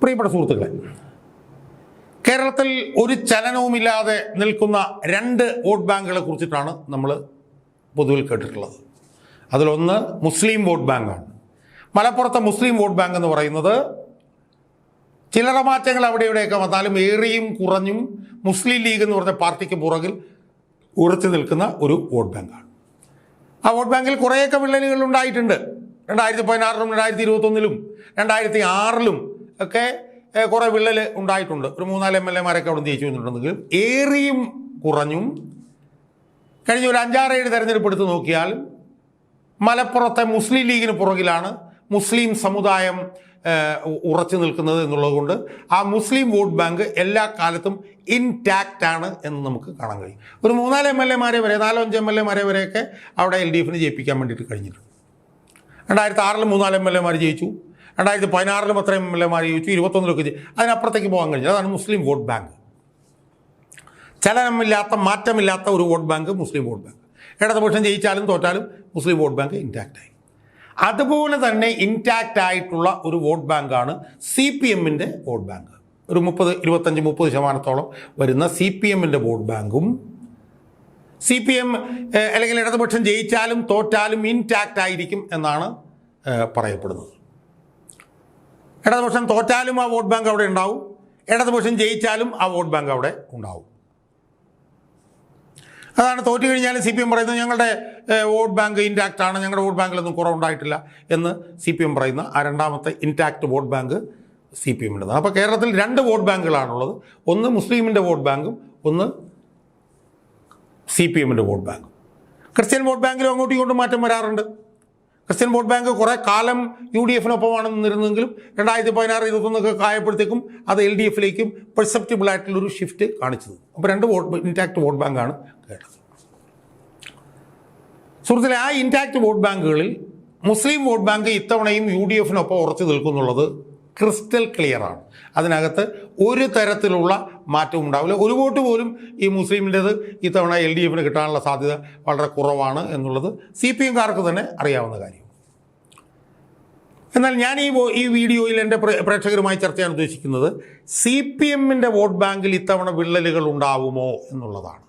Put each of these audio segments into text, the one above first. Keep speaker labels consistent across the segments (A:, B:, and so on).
A: പ്രിയപ്പെട്ട സുഹൃത്തുക്കളെ, കേരളത്തിൽ ഒരു ചലനവുമില്ലാതെ നിൽക്കുന്ന രണ്ട് വോട്ട് ബാങ്കുകളെ കുറിച്ചിട്ടാണ് നമ്മൾ പൊതുവിൽ കേട്ടിട്ടുള്ളത്. അതിലൊന്ന് മുസ്ലിം വോട്ട് ബാങ്കാണ്. മലപ്പുറത്തെ മുസ്ലിം വോട്ട് ബാങ്ക് എന്ന് പറയുന്നത് ചില്ലറ മാറ്റങ്ങൾ അവിടെ ഇവിടെയൊക്കെ വന്നാലും ഏറിയും കുറഞ്ഞും മുസ്ലിം ലീഗ് എന്ന് പറഞ്ഞ പാർട്ടിക്ക് പുറകിൽ ഉറച്ചു നിൽക്കുന്ന ഒരു വോട്ട് ബാങ്കാണ്. ആ വോട്ട് ബാങ്കിൽ കുറേയൊക്കെ വിള്ളലുകൾ ഉണ്ടായിട്ടുണ്ട്. 2016-ലും 2021-ലും 2006-ലും ഒക്കെ കുറേ വിള്ളൽ ഉണ്ടായിട്ടുണ്ട്. ഒരു 3-4 MLA-മാരൊക്കെ അവിടെ ജയിച്ചു വന്നിട്ടുണ്ടെങ്കിലും ഏറിയും കുറഞ്ഞും കഴിഞ്ഞ ഒരു 5-6-7 തെരഞ്ഞെടുപ്പ് എടുത്ത് നോക്കിയാൽ മലപ്പുറത്തെ മുസ്ലിം ലീഗിന് പുറകിലാണ് മുസ്ലിം സമുദായം ഉറച്ചു നിൽക്കുന്നത് എന്നുള്ളത് കൊണ്ട് ആ മുസ്ലിം വോട്ട് ബാങ്ക് എല്ലാ കാലത്തും ഇൻടാക്റ്റ് ആണ് എന്ന് നമുക്ക് കാണാൻ കഴിയും. ഒരു 3-4 MLA-മാരെ വരെ 4-5 MLA-മാരെ വരെയൊക്കെ അവിടെ LDF-ന് ജയിപ്പിക്കാൻ വേണ്ടിയിട്ട് കഴിഞ്ഞിട്ടുണ്ട്. 2006-ൽ 3-4 MLA-മാർ ജയിച്ചു. 2016-ലും അത്രയും MLA-മാർ ജയിച്ചു. 2021-ലൊക്കെ അതിനപ്പുറത്തേക്ക് പോകാൻ കഴിഞ്ഞു. അതാണ് മുസ്ലിം വോട്ട് ബാങ്ക്. ചലനമില്ലാത്ത മാറ്റമില്ലാത്ത ഒരു വോട്ട് ബാങ്ക് മുസ്ലിം വോട്ട് ബാങ്ക്. ഇടതുപക്ഷം ജയിച്ചാലും തോറ്റാലും മുസ്ലിം വോട്ട് ബാങ്ക് ഇൻടാക്റ്റായി. അതുപോലെ തന്നെ ഇൻടാക്റ്റ് ആയിട്ടുള്ള ഒരു വോട്ട് ബാങ്കാണ് CPM-ന്റെ വോട്ട് ബാങ്ക്. ഒരു 25-30% വരുന്ന CPM-ന്റെ വോട്ട് ബാങ്കും CPM അല്ലെങ്കിൽ ഇടതുപക്ഷം ജയിച്ചാലും തോറ്റാലും ഇൻടാക്റ്റ് ആയിരിക്കും എന്നാണ് പറയപ്പെടുന്നത്. ഇടതുപക്ഷം തോറ്റാലും ആ വോട്ട് ബാങ്ക് അവിടെ ഉണ്ടാവും, ഇടതുപക്ഷം ജയിച്ചാലും ആ വോട്ട് ബാങ്ക് അവിടെ ഉണ്ടാവും. അതാണ് തോറ്റു കഴിഞ്ഞാലും CPM പറയുന്നത് ഞങ്ങളുടെ വോട്ട് ബാങ്ക് ഇൻടാക്റ്റ് ആണ്, ഞങ്ങളുടെ വോട്ട് ബാങ്കിലൊന്നും കുറവുണ്ടായിട്ടില്ല എന്ന് CPM പറയുന്ന ആ രണ്ടാമത്തെ ഇൻടാക്റ്റ് വോട്ട് ബാങ്ക് CPM-ൻ്റെതാണ്. അപ്പോൾ കേരളത്തിൽ രണ്ട് വോട്ട് ബാങ്കുകളാണുള്ളത്. ഒന്ന് മുസ്ലിമിൻ്റെ വോട്ട് ബാങ്കും ഒന്ന് CPM-ൻ്റെ വോട്ട് ബാങ്കും. ക്രിസ്ത്യൻ വോട്ട് ബാങ്കിലും അങ്ങോട്ടും ഇങ്ങോട്ടും മാറ്റം വരാറുണ്ട്. ക്രിസ്ത്യൻ വോട്ട് ബാങ്ക് കുറേ കാലം UDF-നൊപ്പമാണ് നിന്നിരുന്നെങ്കിലും 2016-21 ആയപ്പോഴത്തേക്കും അത് LDF-ലേക്കും പെർസെപ്റ്റബിൾ ആയിട്ടുള്ളൊരു ഷിഫ്റ്റ് കാണിച്ചത്. അപ്പോൾ രണ്ട് ഇൻടാക്റ്റ് വോട്ട് ബാങ്കാണ് കേട്ടത്. സുഹൃത്തുക്കളെ, ആ ഇൻടാക്റ്റ് വോട്ട് ബാങ്കുകളിൽ മുസ്ലിം വോട്ട് ബാങ്ക് ഇത്തവണയും UDF-നൊപ്പം ഉറച്ചു നിൽക്കുന്നുള്ളത് ക്രിസ്റ്റൽ ക്ലിയറാണ്. അതിനകത്ത് ഒരു തരത്തിലുള്ള മാറ്റവും ഉണ്ടാവില്ല. ഒരു വോട്ട് പോലും ഈ മുസ്ലിമിൻ്റേത് ഇത്തവണ LDF-ന് കിട്ടാനുള്ള സാധ്യത വളരെ കുറവാണ് എന്നുള്ളത് CPM-കാർക്ക് തന്നെ അറിയാവുന്ന കാര്യം. എന്നാൽ ഞാൻ ഈ വീഡിയോയിൽ എൻ്റെ പ്രേക്ഷകരുമായി ചർച്ച ചെയ്യാൻ ഉദ്ദേശിക്കുന്നത് CPM-ൻ്റെ വോട്ട് ബാങ്കിൽ ഇത്തവണ വിള്ളലുകൾ ഉണ്ടാവുമോ എന്നുള്ളതാണ്.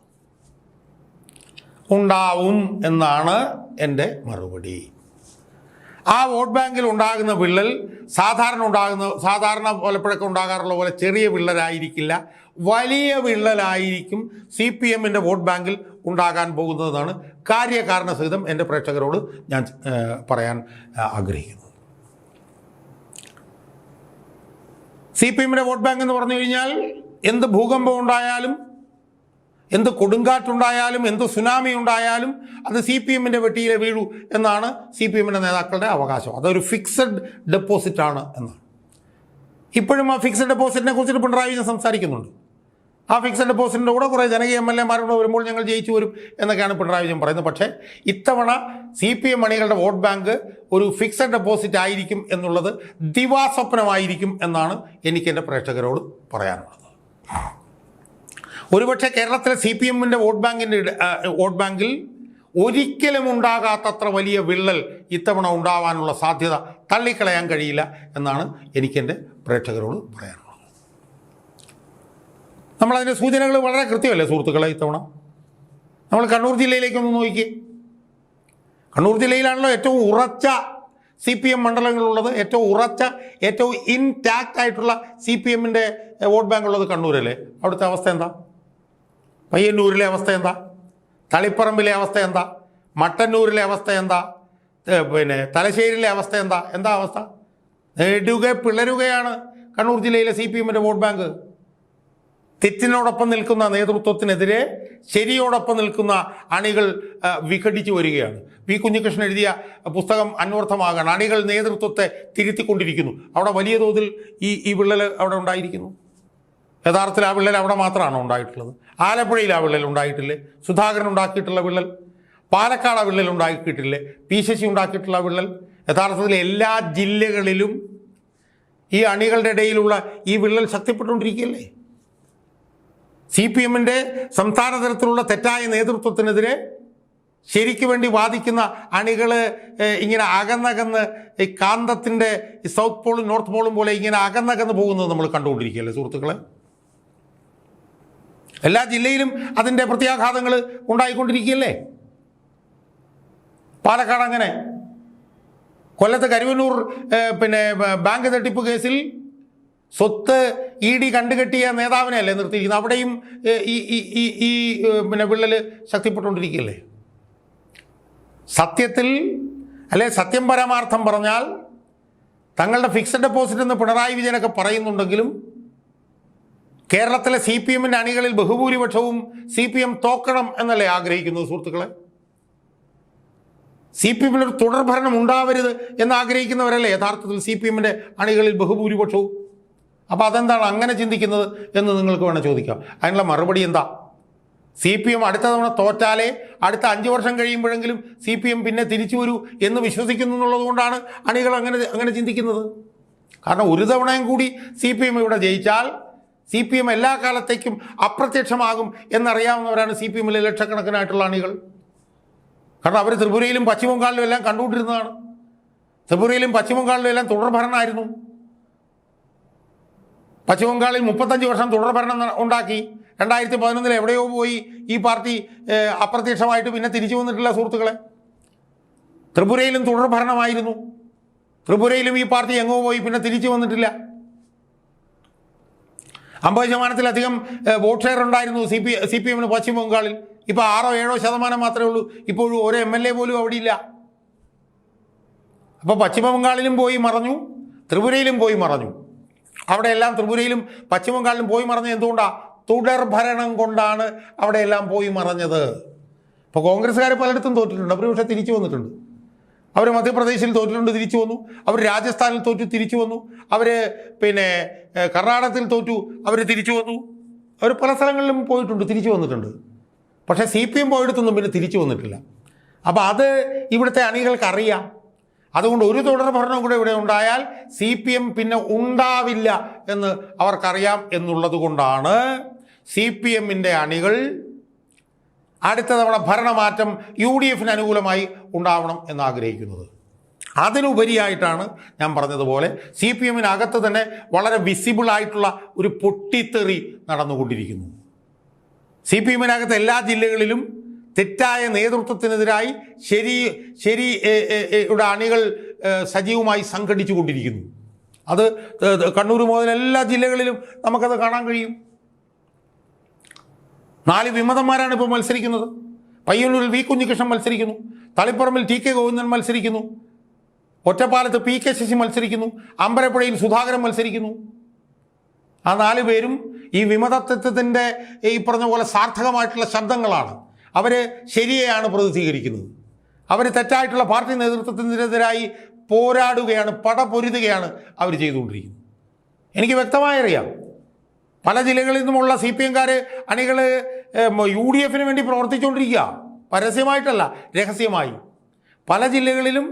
A: ഉണ്ടാവും എന്നാണ് എൻ്റെ മറുപടി. ആ വോട്ട് ബാങ്കിൽ ഉണ്ടാകുന്ന വിള്ളൽ സാധാരണ പലപ്പോഴൊക്കെ ഉണ്ടാകാറുള്ള പോലെ ചെറിയ വിള്ളലായിരിക്കില്ല, വലിയ വിള്ളലായിരിക്കും CPM-ൻ്റെ വോട്ട് ബാങ്കിൽ ഉണ്ടാകാൻ പോകുന്നതെന്നാണ് കാര്യകാരണ സഹിതം എൻ്റെ പ്രേക്ഷകരോട് ഞാൻ പറയാൻ ആഗ്രഹിക്കുന്നത്. CPM-ൻ്റെ വോട്ട് ബാങ്ക് എന്ന് പറഞ്ഞു കഴിഞ്ഞാൽ എന്ത് ഭൂകമ്പം ഉണ്ടായാലും, എന്ത് കൊടുങ്കാറ്റുണ്ടായാലും, എന്ത് സുനാമി ഉണ്ടായാലും അത് CPM-ൻ്റെ വെട്ടിയിലെ വീഴൂ എന്നാണ് CPM-ൻ്റെ നേതാക്കളുടെ അവകാശം. അതൊരു ഫിക്സഡ് ഡെപ്പോസിറ്റാണ് എന്നാണ്. ഇപ്പോഴും ആ ഫിക്സഡ് ഡെപ്പോസിറ്റിനെ കുറിച്ചിട്ട് പിണറായി വിജയൻ സംസാരിക്കുന്നുണ്ട്. ആ ഫിക്സഡ് ഡെപ്പോസിറ്റിൻ്റെ കൂടെ കുറേ ജനകീയ MLA-മാരോട് വരുമ്പോൾ ഞങ്ങൾ ജയിച്ചു വരും എന്നൊക്കെയാണ് പിണറായി വിജയൻ പറയുന്നത്. പക്ഷേ ഇത്തവണ CPM അണികളുടെ വോട്ട് ബാങ്ക് ഒരു ഫിക്സഡ് ഡെപ്പോസിറ്റ് ആയിരിക്കും എന്നുള്ളത് ദിവാസ്വപ്നമായിരിക്കും എന്നാണ് എനിക്ക് എൻ്റെ പ്രേക്ഷകരോട് പറയാനുള്ളത്. ഒരുപക്ഷെ കേരളത്തിലെ CPM-ൻ്റെ വോട്ട് ബാങ്കിൽ ഒരിക്കലും ഉണ്ടാകാത്തത്ര വലിയ വിള്ളൽ ഇത്തവണ ഉണ്ടാവാനുള്ള സാധ്യത തള്ളിക്കളയാൻ കഴിയില്ല എന്നാണ് എനിക്കെൻ്റെ പ്രേക്ഷകരോട് പറയാനുള്ളത്. നമ്മളതിൻ്റെ സൂചനകൾ വളരെ കൃത്യമല്ലേ സുഹൃത്തുക്കളെ? ഇത്തവണ നമ്മൾ കണ്ണൂർ ജില്ലയിലേക്കൊന്ന് നോക്കിയേ. കണ്ണൂർ ജില്ലയിലാണല്ലോ ഏറ്റവും ഉറച്ച CPM മണ്ഡലങ്ങളുള്ളത്, ഏറ്റവും ഇൻടാക്റ്റ് ആയിട്ടുള്ള CPM-ൻ്റെ വോട്ട് ബാങ്ക് ഉള്ളത് കണ്ണൂരല്ലേ. അവിടുത്തെ അവസ്ഥ എന്താ? പയ്യന്നൂരിലെ അവസ്ഥ എന്താ? തളിപ്പറമ്പിലെ അവസ്ഥ എന്താ? മട്ടന്നൂരിലെ അവസ്ഥ എന്താ? തലശ്ശേരിയിലെ അവസ്ഥ എന്താ അവസ്ഥ? പിളരുകയാണ് കണ്ണൂർ ജില്ലയിലെ CPM-ൻ്റെ വോട്ട് ബാങ്ക്. തെറ്റിനോടൊപ്പം നിൽക്കുന്ന നേതൃത്വത്തിനെതിരെ ശരിയോടൊപ്പം നിൽക്കുന്ന അണികൾ വിഘടിച്ചു വരികയാണ്. പി കുഞ്ഞികൃഷ്ണൻ എഴുതിയ പുസ്തകം അന്വർത്ഥമാകാണ്. അണികൾ നേതൃത്വത്തെ തിരുത്തിക്കൊണ്ടിരിക്കുന്നു. അവിടെ വലിയ തോതിൽ ഈ വിള്ളൽ അവിടെ ഉണ്ടായിരിക്കുന്നു. യഥാർത്ഥത്തിൽ ആ വിള്ളൽ അവിടെ മാത്രമാണോ ഉണ്ടായിട്ടുള്ളത്? ആലപ്പുഴയിൽ ആ വിള്ളൽ ഉണ്ടായിട്ടില്ലേ? സുധാകരൻ ഉണ്ടാക്കിയിട്ടുള്ള വിള്ളൽ, പാലക്കാട് ആ വിള്ളൽ ഉണ്ടാക്കിയിട്ടില്ലേ? പി ശശി ഉണ്ടാക്കിയിട്ടുള്ള വിള്ളൽ. യഥാർത്ഥത്തിൽ എല്ലാ ജില്ലകളിലും ഈ അണികളുടെ ഇടയിലുള്ള ഈ വിള്ളൽ ശക്തിപ്പെട്ടുകൊണ്ടിരിക്കുകയല്ലേ? CPM-ൻ്റെ സംസ്ഥാന തലത്തിലുള്ള തെറ്റായ നേതൃത്വത്തിനെതിരെ ശരിക്കു വേണ്ടി വാദിക്കുന്ന അണികൾ ഇങ്ങനെ അകന്നകന്ന് ഈ കാന്തത്തിൻ്റെ സൗത്ത് പോളും നോർത്ത് പോളും പോലെ ഇങ്ങനെ അകന്നകന്ന് പോകുന്നത് നമ്മൾ കണ്ടുകൊണ്ടിരിക്കുകയല്ലേ സുഹൃത്തുക്കളെ? എല്ലാ ജില്ലയിലും അതിൻ്റെ പ്രത്യാഘാതങ്ങൾ ഉണ്ടായിക്കൊണ്ടിരിക്കുകയല്ലേ? പാലക്കാട് അങ്ങനെ, കൊല്ലത്ത് കരുവന്നൂർ ബാങ്ക് തട്ടിപ്പ് കേസിൽ സ്വത്ത് ED കണ്ടുകെട്ടിയ നേതാവിനെ അല്ലേ നിർത്തിയിരിക്കുന്നത്. അവിടെയും ഈ വിള്ളൽ ശക്തിപ്പെട്ടുകൊണ്ടിരിക്കുകയല്ലേ? സത്യത്തിൽ അല്ലെ സത്യം പരമാർത്ഥം പറഞ്ഞാൽ തങ്ങളുടെ ഫിക്സഡ് ഡെപ്പോസിറ്റ് എന്ന് പിണറായി വിജയനൊക്കെ പറയുന്നുണ്ടെങ്കിലും കേരളത്തിലെ CPMൻ്റെ അണികളിൽ ബഹുഭൂരിപക്ഷവും CPM തോക്കണം എന്നല്ലേ ആഗ്രഹിക്കുന്നത് സുഹൃത്തുക്കളെ? CPMനൊരു തുടർഭരണം ഉണ്ടാവരുത് എന്നാഗ്രഹിക്കുന്നവരല്ലേ യഥാർത്ഥത്തിൽ CPMൻ്റെ അണികളിൽ ബഹുഭൂരിപക്ഷവും. അപ്പോൾ അതെന്താണ് അങ്ങനെ ചിന്തിക്കുന്നത് എന്ന് നിങ്ങൾക്ക് വേണം ചോദിക്കാം. അതിനുള്ള മറുപടി എന്താ? CPM അടുത്ത തവണ തോറ്റാലേ അടുത്ത 5 വർഷം കഴിയുമ്പോഴെങ്കിലും CPM പിന്നെ തിരിച്ചു വരൂ എന്ന് വിശ്വസിക്കുന്നു എന്നുള്ളത് കൊണ്ടാണ് അണികൾ അങ്ങനെ ചിന്തിക്കുന്നത്. കാരണം ഒരു തവണയും കൂടി CPM ഇവിടെ ജയിച്ചാൽ CPM എല്ലാ കാലത്തേക്കും അപ്രത്യക്ഷമാകും എന്നറിയാവുന്നവരാണ് CPMലെ ലക്ഷക്കണക്കിനായിട്ടുള്ള അണികൾ. കാരണം അവർ ത്രിപുരയിലും പശ്ചിമ ബംഗാളിലും എല്ലാം കണ്ടുകൊണ്ടിരുന്നതാണ്. ത്രിപുരയിലും പശ്ചിമ ബംഗാളിലും എല്ലാം തുടർഭരണമായിരുന്നു. പശ്ചിമ ബംഗാളിൽ 35 വർഷം തുടർഭരണം ഉണ്ടാക്കി. 2011 എവിടെയോ പോയി ഈ പാർട്ടി അപ്രത്യക്ഷമായിട്ട് പിന്നെ തിരിച്ചു വന്നിട്ടില്ല സുഹൃത്തുക്കളെ. ത്രിപുരയിലും തുടർഭരണമായിരുന്നു. ത്രിപുരയിലും ഈ പാർട്ടി എങ്ങോ പോയി പിന്നെ തിരിച്ചു വന്നിട്ടില്ല. 50% വോട്ട് ഷെയർ ഉണ്ടായിരുന്നു CPMന് പശ്ചിമ ബംഗാളിൽ. ഇപ്പോൾ 6-7% മാത്രമേ ഉള്ളൂ. ഇപ്പോഴും ഒരു MLA പോലും അവിടെ ഇല്ല. അപ്പോൾ പശ്ചിമ ബംഗാളിലും പോയി മറഞ്ഞു, ത്രിപുരയിലും പോയി മറഞ്ഞു. അവിടെയെല്ലാം ത്രിപുരയിലും പശ്ചിമ ബംഗാളിലും പോയി മറഞ്ഞത് എന്തുകൊണ്ടാണ്? തുടർഭരണം കൊണ്ടാണ് അവിടെയെല്ലാം പോയി മറഞ്ഞത്. ഇപ്പോൾ കോൺഗ്രസ്സുകാർ പലയിടത്തും തോറ്റിട്ടുണ്ട്, അവർ പക്ഷേ തിരിച്ചു വന്നിട്ടുണ്ട്. അവർ മധ്യപ്രദേശിൽ തോറ്റിട്ടുണ്ട്, തിരിച്ചു വന്നു. അവർ രാജസ്ഥാനിൽ തോറ്റു, തിരിച്ചു വന്നു. അവർ കർണാടകത്തിൽ തോറ്റു, അവർ തിരിച്ചു വന്നു. അവർ പല സ്ഥലങ്ങളിലും പോയിട്ടുണ്ട്, തിരിച്ചു വന്നിട്ടുണ്ട്. പക്ഷേ CPM പോയിടത്തൊന്നും പിന്നെ തിരിച്ചു വന്നിട്ടില്ല. അപ്പോൾ അത് ഇവിടുത്തെ അണികൾക്ക് അറിയാം. അതുകൊണ്ട് ഒരു തുടർ ഭരണം കൂടെ ഇവിടെ ഉണ്ടായാൽ CPM പിന്നെ ഉണ്ടാവില്ല എന്ന് അവർക്കറിയാം എന്നുള്ളത് കൊണ്ടാണ് CPMൻ്റെ അണികൾ അടുത്ത തവണ ഭരണമാറ്റം UDFന് അനുകൂലമായി ഉണ്ടാവണം എന്നാഗ്രഹിക്കുന്നത്. അതിനുപരിയായിട്ടാണ് ഞാൻ പറഞ്ഞതുപോലെ CPMനകത്ത് തന്നെ വളരെ വിസിബിളായിട്ടുള്ള ഒരു പൊട്ടിത്തെറി നടന്നുകൊണ്ടിരിക്കുന്നു. CPMനകത്ത് എല്ലാ ജില്ലകളിലും തെറ്റായ നേതൃത്വത്തിനെതിരായി ശരിയുടെ അണികൾ സജീവമായി സംഘടിച്ചു കൊണ്ടിരിക്കുന്നു. അത് കണ്ണൂർ മുതൽ എല്ലാ ജില്ലകളിലും നമുക്കത് കാണാൻ കഴിയും. 4 വിമതന്മാരാണ് ഇപ്പോൾ മത്സരിക്കുന്നത്. പയ്യന്നൂരിൽ V കുഞ്ഞികൃഷ്ണൻ മത്സരിക്കുന്നു, തളിപ്പറമ്പിൽ TK ഗോവിന്ദൻ മത്സരിക്കുന്നു, ഒറ്റപ്പാലത്ത് PK ശശി മത്സരിക്കുന്നു, അമ്പലപ്പുഴയിൽ സുധാകരൻ മത്സരിക്കുന്നു. ആ 4 പേരും ഈ വിമതത്വത്തിൻ്റെ ഈ പറഞ്ഞ പോലെ സാർത്ഥകമായിട്ടുള്ള ശബ്ദങ്ങളാണ്. അവർ ശരിയെയാണ് പ്രതിനിധീകരിക്കുന്നത്. അവർ തെറ്റായിട്ടുള്ള പാർട്ടി നേതൃത്വത്തിനെതിരായി പോരാടുകയാണ്, പടപൊരുതുകയാണ് അവർ ചെയ്തുകൊണ്ടിരിക്കുന്നത്. എനിക്ക് വ്യക്തമായി അറിയാം. പല ജില്ലകളിൽ നിന്നുമുള്ള CPMക്കാർ അണികൾ UDFന് വേണ്ടി പ്രവർത്തിച്ചുകൊണ്ടിരിക്കുക. പരസ്യമായിട്ടല്ല, രഹസ്യമായി. പല ജില്ലകളിലും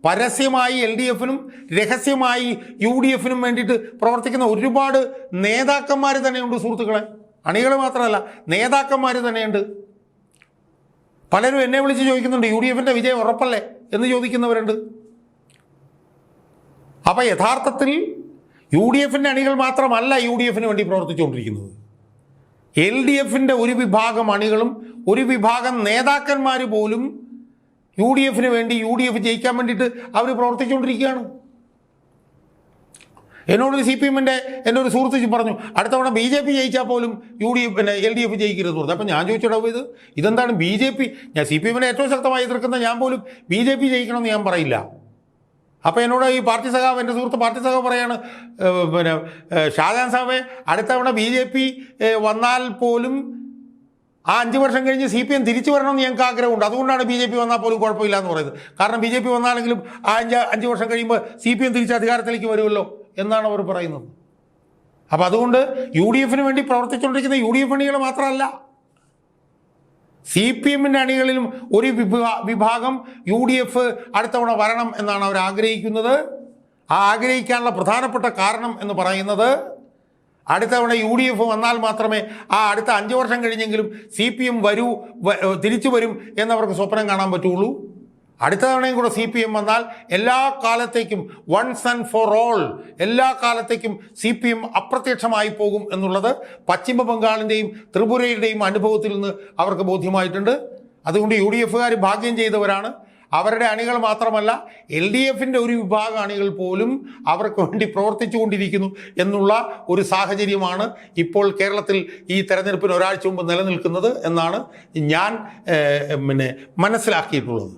A: പരസ്യമായി LDFനും രഹസ്യമായി UDFനും വേണ്ടിയിട്ട് പ്രവർത്തിക്കുന്ന ഒരുപാട് നേതാക്കന്മാർ തന്നെയുണ്ട് സുഹൃത്തുക്കളെ. അണികൾ മാത്രമല്ല, നേതാക്കന്മാർ തന്നെയുണ്ട്. പലരും എന്നെ വിളിച്ച് ചോദിക്കുന്നുണ്ട്, UDFൻ്റെ വിജയം ഉറപ്പല്ലേ എന്ന് ചോദിക്കുന്നവരുണ്ട്. അപ്പോൾ യഥാർത്ഥത്തിൽ UDFൻ്റെ അണികൾ മാത്രമല്ല UDFന് വേണ്ടി പ്രവർത്തിച്ചുകൊണ്ടിരിക്കുന്നത്. LDFൻ്റെ ഒരു വിഭാഗം അണികളും ഒരു വിഭാഗം നേതാക്കന്മാർ പോലും UDFന് വേണ്ടി UDF ജയിക്കാൻ വേണ്ടിയിട്ട് അവർ പ്രവർത്തിച്ചുകൊണ്ടിരിക്കുകയാണ്. എന്നോട് CPMൻ്റെ എൻ്റെ ഒരു സുഹൃത്ത് പറഞ്ഞു, അടുത്ത തവണ BJP ജയിച്ചാൽ പോലും LDF ജയിക്കരുതെന്ന് പറഞ്ഞു. അപ്പം ഞാൻ ചോദിച്ചിടവ് ഇതെന്താണ് BJP? ഞാൻ CPMനെ ഏറ്റവും ശക്തമായി എതിർക്കുന്ന ഞാൻ പോലും BJP ജയിക്കണമെന്ന് ഞാൻ പറയില്ല. അപ്പോൾ എന്നോട് ഈ പാർട്ടി സഖാവ്, എൻ്റെ സുഹൃത്ത് പാർട്ടി സഖാവ് പറയാണ്, ഷാജാൻ സാബേ, അടുത്ത തവണ BJP വന്നാൽ പോലും ആ 5 വർഷം കഴിഞ്ഞ് CPM തിരിച്ചു വരണമെന്ന് ഞങ്ങൾക്ക് ആഗ്രഹമുണ്ട്. അതുകൊണ്ടാണ് BJP വന്നാൽ പോലും കുഴപ്പമില്ല എന്ന് പറയുന്നത്. കാരണം BJP വന്നാലെങ്കിലും ആ 5 വർഷം കഴിയുമ്പോൾ CPM തിരിച്ച് അധികാരത്തിലേക്ക് വരുമല്ലോ എന്നാണ് അവർ പറയുന്നത്. അപ്പോൾ അതുകൊണ്ട് UDFന് വേണ്ടി പ്രവർത്തിച്ചുകൊണ്ടിരിക്കുന്ന UDF അണികൾ മാത്രമല്ല, CPMൻ്റെ അണികളിലും ഒരു വിഭാഗം UDF അടുത്തവണ വരണം എന്നാണ് അവർ ആഗ്രഹിക്കുന്നത്. ആ ആഗ്രഹിക്കാനുള്ള പ്രധാനപ്പെട്ട കാരണം എന്ന് പറയുന്നത് അടുത്ത തവണ UDF വന്നാൽ മാത്രമേ ആ അടുത്ത 5 വർഷം കഴിഞ്ഞെങ്കിലും CPM തിരിച്ചു വരും എന്നവർക്ക് സ്വപ്നം കാണാൻ പറ്റുള്ളൂ. അടുത്ത തവണയും കൂടെ CPM വന്നാൽ എല്ലാ കാലത്തേക്കും വൺസ് ആൻഡ് ഫോർ ഓൾ എല്ലാ കാലത്തേക്കും CPM അപ്രത്യക്ഷമായി പോകും എന്നുള്ളത് പശ്ചിമ ബംഗാളിൻ്റെയും ത്രിപുരയുടെയും അനുഭവത്തിൽ നിന്ന് അവർക്ക് ബോധ്യമായിട്ടുണ്ട്. അതുകൊണ്ട് UDFകാർ ഭാഗ്യം ചെയ്തവരാണ്. അവരുടെ അണികൾ മാത്രമല്ല, LDFിൻ്റെ ഒരു വിഭാഗം അണികൾ പോലും അവർക്ക് വേണ്ടി പ്രവർത്തിച്ചു കൊണ്ടിരിക്കുന്നു എന്നുള്ള ഒരു സാഹചര്യമാണ് ഇപ്പോൾ കേരളത്തിൽ ഈ തെരഞ്ഞെടുപ്പിന് ഒരാഴ്ച മുമ്പ് നിലനിൽക്കുന്നത് എന്നാണ് ഞാൻ മനസ്സിലാക്കിയിട്ടുള്ളത്.